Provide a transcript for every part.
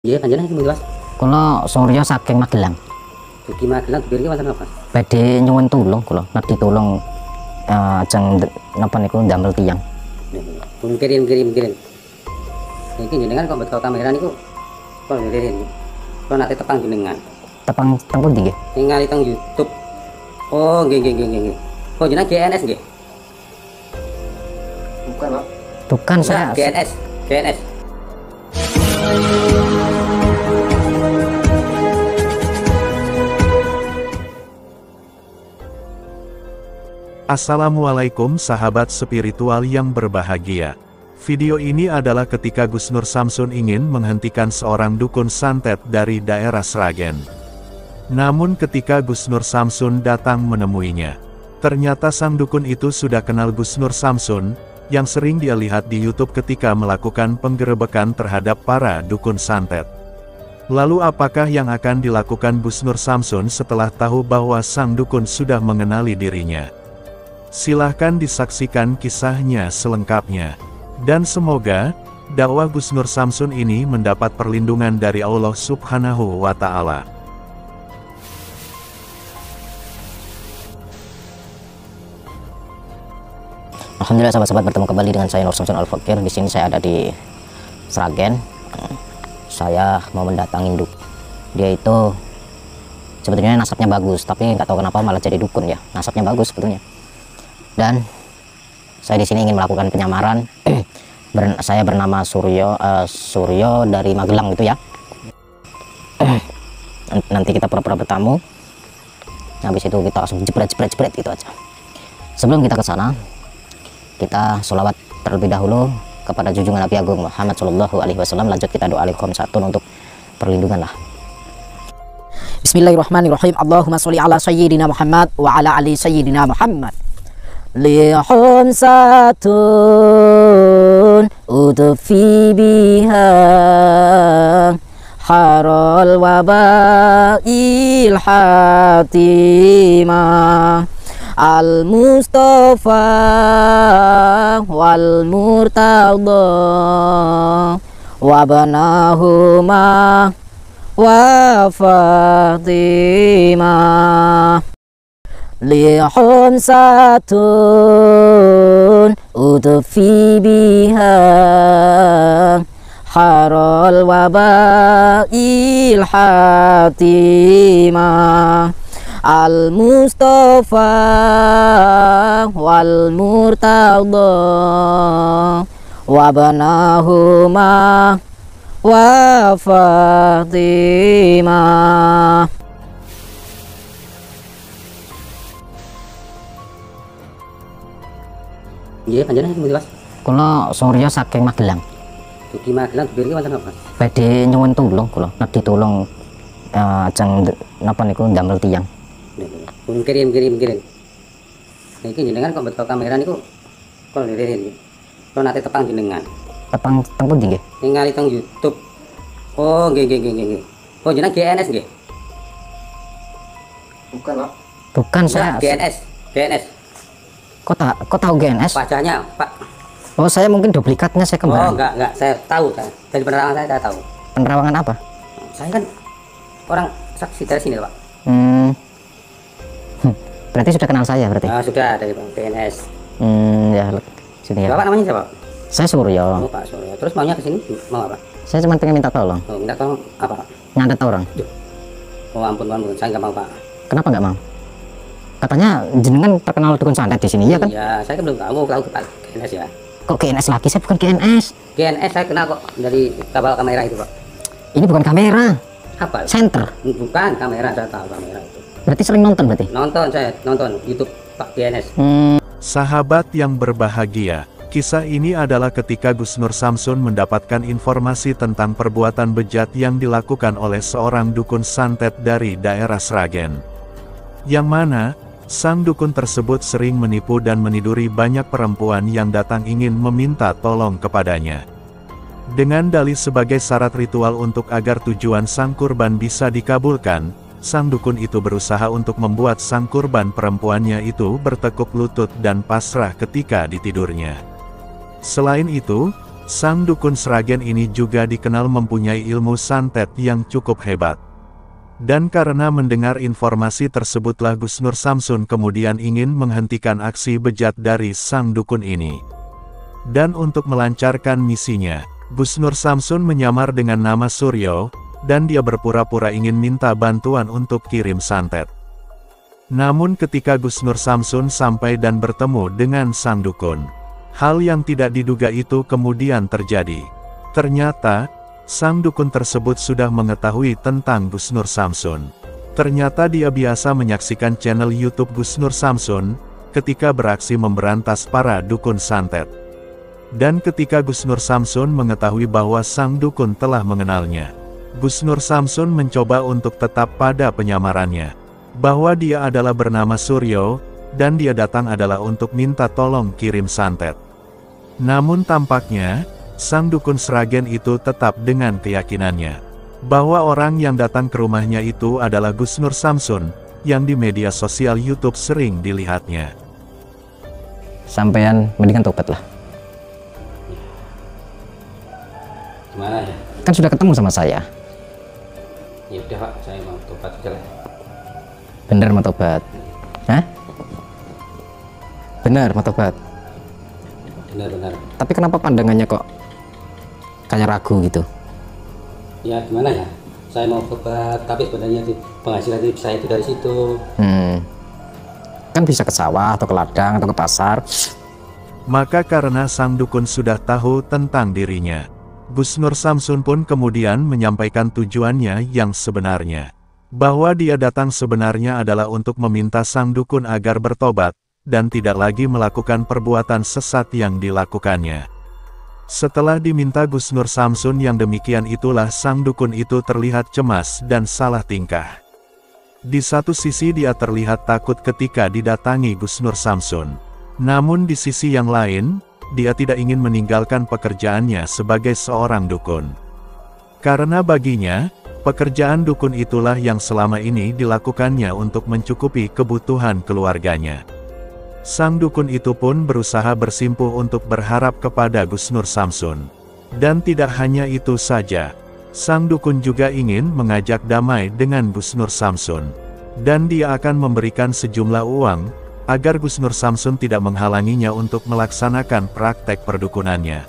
Iya, panjenengan iki Mas. Kula Surya saking Magelang. Dugi Magelang dipiriki wonten apa? Badhe nyuwun tulung kula, nedhi tulung ajeng napa niku ndamel tiyang. Pun kirim. Iki jenengan kok beto kamera niku kok ngirim. Kok nate tepang jenengan. Tepang teng pundi nggih? Ningali teng YouTube. Oh, nggih. Kok jenengan GNS nggih? Bukan, Pak. Bukan saya. GNS. Assalamualaikum sahabat spiritual yang berbahagia. Video ini adalah ketika Gus Nur Samsun ingin menghentikan seorang dukun santet dari daerah Sragen. Namun ketika Gus Nur Samsun datang menemuinya, ternyata sang dukun itu sudah kenal Gus Nur Samsun, yang sering dia lihat di YouTube ketika melakukan penggerebekan terhadap para dukun santet. Lalu apakah yang akan dilakukan Gus Nur Samsun setelah tahu bahwa sang dukun sudah mengenali dirinya? Silahkan disaksikan kisahnya selengkapnya. Dan semoga dakwah Gus Nur Samsun ini mendapat perlindungan dari Allah Subhanahu wa Ta'ala. Alhamdulillah sahabat-sahabat, bertemu kembali dengan saya Nur Samsun Al-Fakir. Di sini saya ada di Sragen. Saya mau mendatangi dia itu sebetulnya nasabnya bagus, tapi nggak tahu kenapa malah jadi dukun ya. Nasabnya bagus sebetulnya. Dan saya di sini ingin melakukan penyamaran. Saya bernama Suryo dari Magelang gitu ya. Nanti kita pura-pura bertamu. Habis itu kita langsung jebret gitu aja. Sebelum kita ke sana, kita sholawat terlebih dahulu kepada junjungan Nabi Agung Muhammad Shallallahu Alaihi Wasallam. Lanjut kita doa Al-Qamsatun untuk perlindungan lah. Bismillahirrahmanirrahim. Allahumma sholli ala sayyidina Muhammad wa ala ali sayyidina Muhammad. Lihamsatun udfi biha harol wabail hatimah al-Mustafa wal Murtada wabanahuma wa Fatimah. Lihamsatun udfi biha harol wabail hatimah al-Mustafa wal Murtada wabanahuma wa Fatimah. Iya, panjenengan iki Mas. Kula Surya saking Magelang. Dugi Magelang dipiriki wonten apa? Badhe nyuwun tulung kula, nedhi tulung ajeng napa niku ndamel tiyang. Pun kirim. Iki jenengan kok beto kamera niku kok ngirim. Kok nate tepang jenengan. Tepang teng pundi nggih? Ningali teng YouTube. Oh, nggih. Oh, jenengan GNS nggih? Bukan, Pak. Bukan saya. GNS. Kok tahu GNS? Wajahnya, Pak. Oh, saya mungkin duplikatnya, saya kembaran. Oh, enggak, saya tahu. Dari penerangan saya tahu. Penerawangan apa? Saya kan orang saksi dari sini, Pak. Berarti sudah kenal saya berarti? Sudah dari Bang GNS. Ya, sini ya. Bapak namanya siapa? Saya Suryo. Oh, Pak Suryo. Terus maunya ke sini mau apa? Saya cuma pengen minta tolong. Oh, minta tolong apa, Pak? Nyantet orang. Oh, ampun. Saya nggak mau, Pak. Kenapa nggak mau? Katanya jenengan terkenal dukun santet di sini, ya kan? Ya, saya kan belum tahu ke Pak GNS ya. Kok GNS lagi? Saya bukan GNS. GNS saya kenal kok dari kapal kamera itu, Pak. Ini bukan kamera. Apa? Center. Bukan kamera, saya tahu kamera itu. Berarti sering nonton berarti? Saya nonton YouTube Pak GNS. Sahabat yang berbahagia, kisah ini adalah ketika Gus Nur Samsun mendapatkan informasi tentang perbuatan bejat yang dilakukan oleh seorang dukun santet dari daerah Sragen. Yang mana, sang dukun tersebut sering menipu dan meniduri banyak perempuan yang datang ingin meminta tolong kepadanya. Dengan dalih sebagai syarat ritual untuk agar tujuan sang kurban bisa dikabulkan, sang dukun itu berusaha untuk membuat sang kurban perempuannya itu bertekuk lutut dan pasrah ketika ditidurnya. Selain itu, Sang dukun Sragen ini juga dikenal mempunyai ilmu santet yang cukup hebat. Dan karena mendengar informasi tersebutlah Gus Nur Samsun kemudian ingin menghentikan aksi bejat dari sang dukun ini. Dan untuk melancarkan misinya, Gus Nur Samsun menyamar dengan nama Suryo, dan dia berpura-pura ingin minta bantuan untuk kirim santet. Namun ketika Gus Nur Samsun sampai dan bertemu dengan sang dukun, hal yang tidak diduga itu kemudian terjadi. Ternyata, sang dukun tersebut sudah mengetahui tentang Gus Nur Samsun. Ternyata dia biasa menyaksikan channel YouTube Gus Nur Samsun, ketika beraksi memberantas para dukun santet. Dan ketika Gus Nur Samsun mengetahui bahwa sang dukun telah mengenalnya, Gus Nur Samsun mencoba untuk tetap pada penyamarannya, bahwa dia adalah bernama Suryo, dan dia datang adalah untuk minta tolong kirim santet. Namun tampaknya, sang dukun Sragen itu tetap dengan keyakinannya, bahwa orang yang datang ke rumahnya itu adalah Gus Nur Samsun, yang di media sosial YouTube sering dilihatnya. Sampean mendingan tobat lah. Gimana ya? Kan sudah ketemu sama saya. Ya udah Pak, saya mau tobat aja lah. Bener mau tobat? Hah? Bener mau tobat? Benar-benar. Tapi kenapa pandangannya kok kayak ragu gitu? Ya gimana ya? Saya mau tobat, tapi sebenarnya penghasilan hidup saya itu dari situ. Kan bisa ke sawah atau ke ladang atau ke pasar. Maka karena sang dukun sudah tahu tentang dirinya, Gus Nur Samsun pun kemudian menyampaikan tujuannya yang sebenarnya. Bahwa dia datang sebenarnya adalah untuk meminta sang dukun agar bertobat, dan tidak lagi melakukan perbuatan sesat yang dilakukannya. Setelah diminta Gus Nur Samsun yang demikian itulah sang dukun itu terlihat cemas dan salah tingkah. Di satu sisi dia terlihat takut ketika didatangi Gus Nur Samsun. Namun di sisi yang lain, dia tidak ingin meninggalkan pekerjaannya sebagai seorang dukun. Karena baginya, pekerjaan dukun itulah yang selama ini dilakukannya untuk mencukupi kebutuhan keluarganya. Sang dukun itu pun berusaha bersimpuh untuk berharap kepada Gus Nur Samsun. Dan tidak hanya itu saja, sang dukun juga ingin mengajak damai dengan Gus Nur Samsun. Dan dia akan memberikan sejumlah uang, agar Gus Nur Samsun tidak menghalanginya untuk melaksanakan praktek perdukunannya.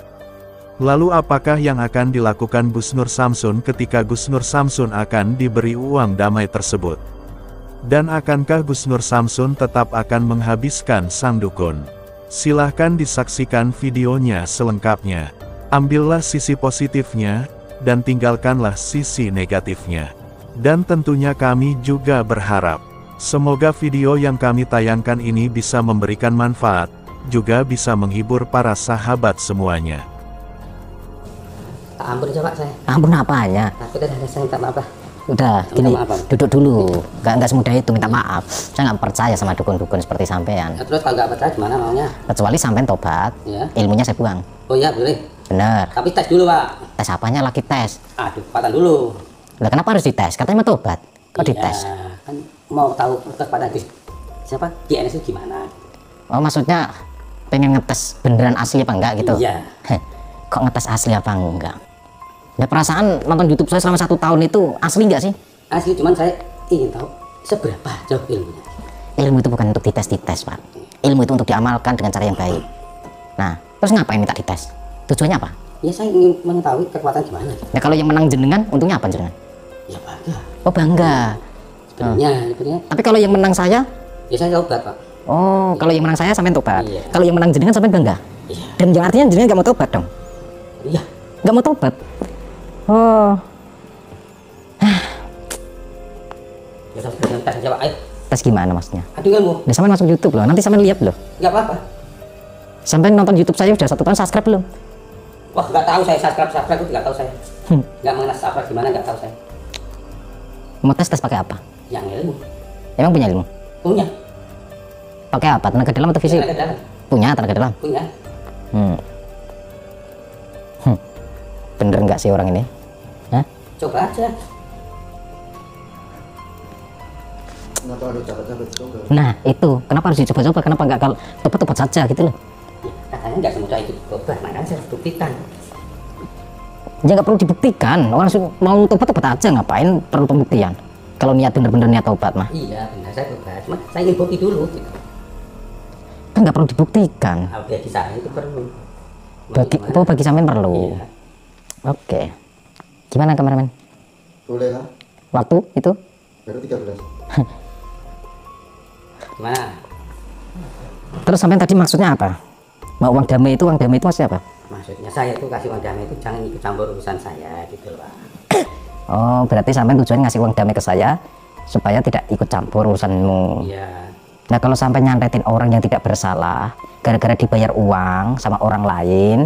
Lalu apakah yang akan dilakukan Gus Nur Samsun ketika Gus Nur Samsun akan diberi uang damai tersebut? Dan akankah Gus Nur Samsun tetap akan menghabiskan sang dukun? Silahkan disaksikan videonya selengkapnya. Ambillah sisi positifnya, dan tinggalkanlah sisi negatifnya. Dan tentunya kami juga berharap, semoga video yang kami tayangkan ini bisa memberikan manfaat, juga bisa menghibur para sahabat semuanya. Ampun aja Pak saya. Ampun apanya? Tapi kan ada saya minta maaf lah. Udah, gini, Minta maaf, Bang. duduk dulu. Nggak semudah itu minta maaf. Saya nggak percaya sama dukun-dukun seperti sampean. Ya, terus kalau nggak percaya gimana maunya? Kecuali sampean tobat, Ya. ilmunya saya buang. Oh iya boleh. Bener. Tapi tes dulu Pak. Tes apanya lagi tes? Aduh, patan dulu. Lah kenapa harus dites? Katanya mau tobat. Kok Iya, dites? kan mau tahu kepada siapa GNS itu gimana? Oh maksudnya pengen ngetes beneran asli apa enggak gitu? Iya. Heh, kok ngetes asli apa enggak? Ya perasaan nonton YouTube saya selama 1 tahun itu asli enggak sih? Asli, cuman saya ingin tahu seberapa jauh ilmunya. Ilmu itu bukan untuk dites Pak. Ilmu itu untuk diamalkan dengan cara yang baik. Nah, terus ngapain minta dites? Tujuannya apa? Ya saya ingin mengetahui kekuatan gimana. Ya kalau yang menang jenengan, untungnya apa jenengan? Ya bangga. Oh bangga. Sebenarnya Tapi kalau yang menang saya, ya saya tobat Pak. oh kalau yang menang saya sampai tobat. Iya. Kalau yang menang jenengan sampai bangga. Iya. Dan yang artinya jenengan nggak mau tobat dong? Iya. Nggak mau tobat? Oh. Ya sudah tes aja Pak. Ayo. Tes gimana maksudnya? Aduh ilmu. Nah, sampai masuk YouTube loh. Nanti sampai lihat loh. Nggak apa-apa. Sampai nonton YouTube saya udah 1 tahun, subscribe belum? Wah nggak tahu saya subscribe itu nggak tahu saya. Nggak mengenal subscribe gimana nggak tahu saya. Mau tes pakai apa? Yang ilmu. Emang punya ilmu? Punya. Pakai apa? Tenaga dalam atau fisik? Tenaga dalam. Punya tenaga dalam. Punya. Bener nggak sih orang ini? Hah? Coba aja. Nah itu, kenapa harus dicoba-coba? Kenapa nggak kalau tobat-tobat saja gitu loh? Ya, katanya nggak semudah itu coba, makanya saya harus buktikan. Ya nggak perlu dibuktikan, orang mau tobat aja, ngapain perlu pembuktian? Kalau niat bener-bener niat tobat mah. Iya benar, saya tobat, cuma saya ingin bukti dulu gitu. Kan nggak perlu dibuktikan. Bagi saya itu perlu. Bagi sampean perlu. Iya. Oke. Gimana kameramen? Boleh lah, Waktu itu? baru 13. Gimana? Terus sampean tadi maksudnya apa? Mau uang damai itu maksudnya apa? Maksudnya saya itu kasih uang damai itu jangan ikut campur urusan saya gitu loh Pak. Oh, berarti sampean tujuan ngasih uang damai ke saya supaya tidak ikut campur urusanmu. Iya. Nah, kalau sampai nyantetin orang yang tidak bersalah gara-gara dibayar uang sama orang lain,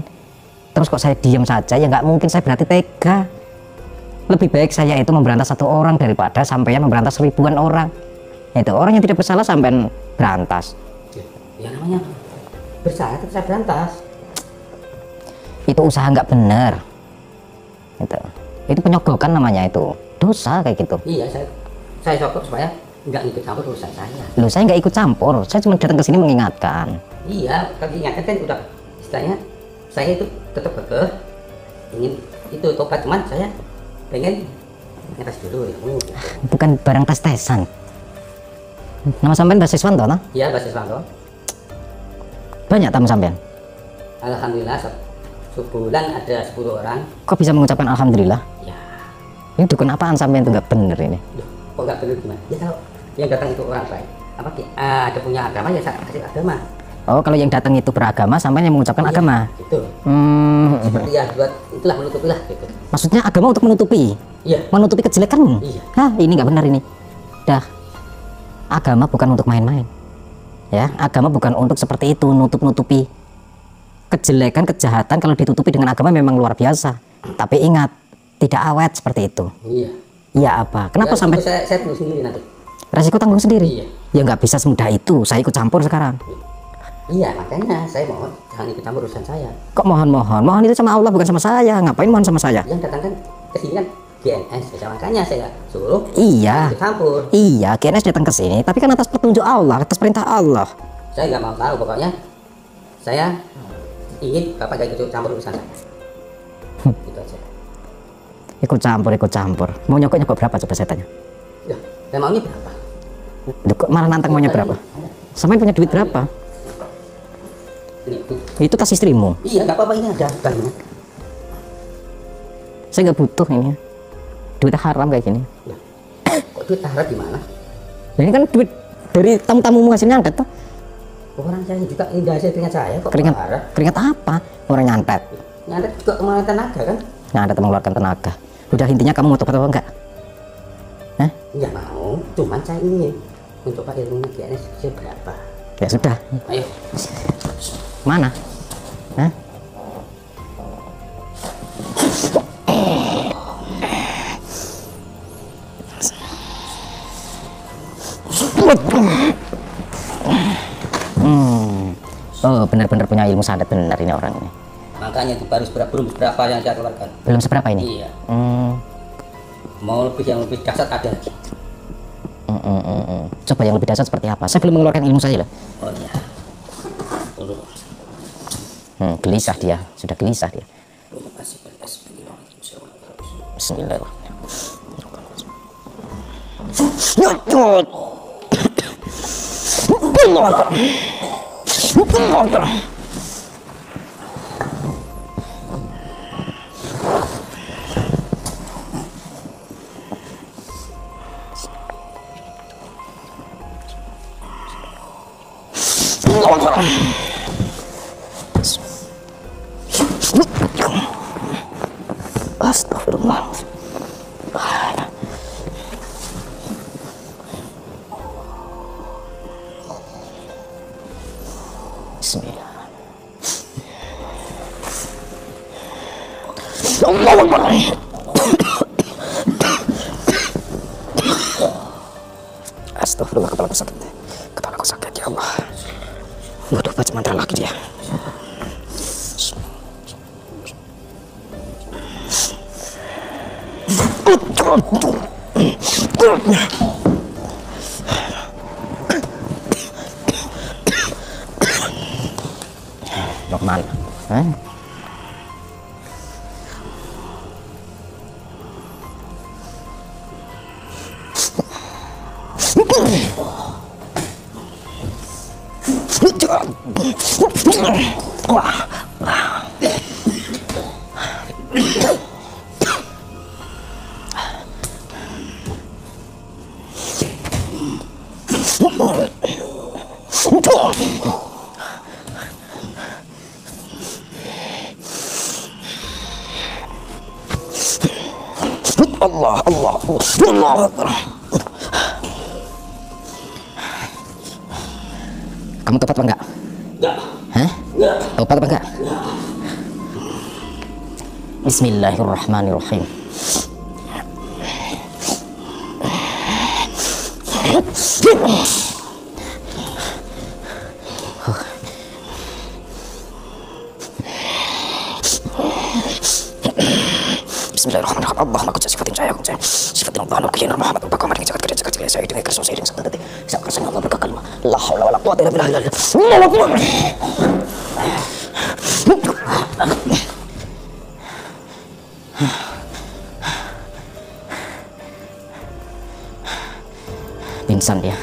terus kok saya diam saja, ya nggak mungkin saya berarti tega. Lebih baik saya itu memberantas satu orang daripada sampai memberantas ribuan orang. Itu orang yang tidak bersalah sampai berantas. Ya namanya bersalah tetap saya berantas. Itu usaha nggak benar. Itu penyogokan namanya, itu dosa kayak gitu. Iya, saya sokok supaya nggak ikut campur urusan saya. Loh, saya nggak ikut campur, saya cuma datang ke sini mengingatkan. Iya, kalau diingatkan kan udah istilahnya saya itu tetap kekeh ingin itu tobat, cuman saya pengen ngetes dulu ya. Gitu. Bukan barang tes-tesan. Nama sampean Mbak Siswanto, no? Iya, Mbak Siswanto. Banyak tamu sampean? Alhamdulillah sebulan ada 10 orang. Kok bisa mengucapkan alhamdulillah? Ya, Ini dukun apaan sampean itu nggak bener ini? loh, kok nggak benar gimana? Ya kalau yang datang itu orang baik, apa ada punya agama ya saya kasih agama. Oh, kalau yang datang itu beragama, sampean yang mengucapkan Iya, agama. gitu. Hmm, Ya buat itulah menutupi lah gitu. maksudnya agama untuk menutupi, Iya. menutupi kejelekanmu. Iya. Hah, ini nggak benar ini. Dah, agama bukan untuk main-main. Ya, agama bukan untuk seperti itu, nutup-nutupi kejelekan, kejahatan. Kalau ditutupi dengan agama memang luar biasa. Tapi ingat, tidak awet seperti itu. Iya. Iya apa? Kenapa Ya, sampai saya tunggu sendiri nanti. resiko tanggung sendiri? Iya. Ya nggak bisa semudah itu. Saya ikut campur sekarang. Iya, makanya saya mohon jangan ikut campur urusan saya. Kok mohon-mohon? Mohon itu sama Allah, bukan sama saya. Ngapain mohon sama saya? Yang datang kan ke sini kan GNS, ya makanya saya suruh Iya. ikut campur. Iya, GNS datang ke sini, tapi kan atas petunjuk Allah, atas perintah Allah. Saya nggak mau tahu, pokoknya saya ingin Bapak gak ikut campur urusan saya. Gitu aja. Ikut campur. Mau nyokok berapa coba saya tanya? Ya, saya maunya berapa? Loh, kok malah nantang maunya berapa? Sampai punya duit berapa? Ini. Itu tas istrimu. Iya, nggak apa-apa, ini ada banknya. Saya nggak butuh ini. Duit haram kayak gini. Ya. Kok duit taruh di mana? Ini kan duit dari tamu-tamumu hasil nyantet tuh. Orang saya juga ini hasil keringat saya kok Keringat, taruh. keringat apa? Orang nyantet. Nyantet juga kemana tenaga kan? Nyantet mengeluarkan tenaga. Udah, intinya kamu mau tobat apa enggak? Hah? Ya mau, cuman saya ingin mencoba ilmunya GNS seberapa. Ya sudah. Ayo. Mana? Hah? Oh, benar-benar punya ilmu santet, benar ini orang ini. Makanya itu baru belum berapa yang saya keluarkan. Belum seberapa ini? Iya. Hmm, Mau lebih yang lebih dahsyat ada lagi. Coba yang lebih dasar seperti apa? Saya belum mengeluarkan ilmu saya loh. Oh iya. Tunggu. Gelisah dia, sudah gelisah dia. Terima kasih pada Bismillahirrahmanirrahim. Astagfirullah. Bismillah. Allahu Akbar. Astagfirullah, kepalaku sakit. Kepalaku sakit, ya Allah. Waduh, baca mantra lagi dia. Mau kemana? Allah, Allah, Allah, Allah. Kamu tobat apa enggak? Enggak. Hah? Enggak. Tobat apa enggak? Bismillahirrahmanirrahim. Bismillahirrahmanirrahim. Allahumma qad sifatin saya sifatin Allah wa qiyana Muhammad wa qamar jagat kerja jagat saya dengan kerso saya dengan sangat saya kerasa Allah berkalimah la haula wala quwwata illa billah. Allahu akbar. Pingsan dia.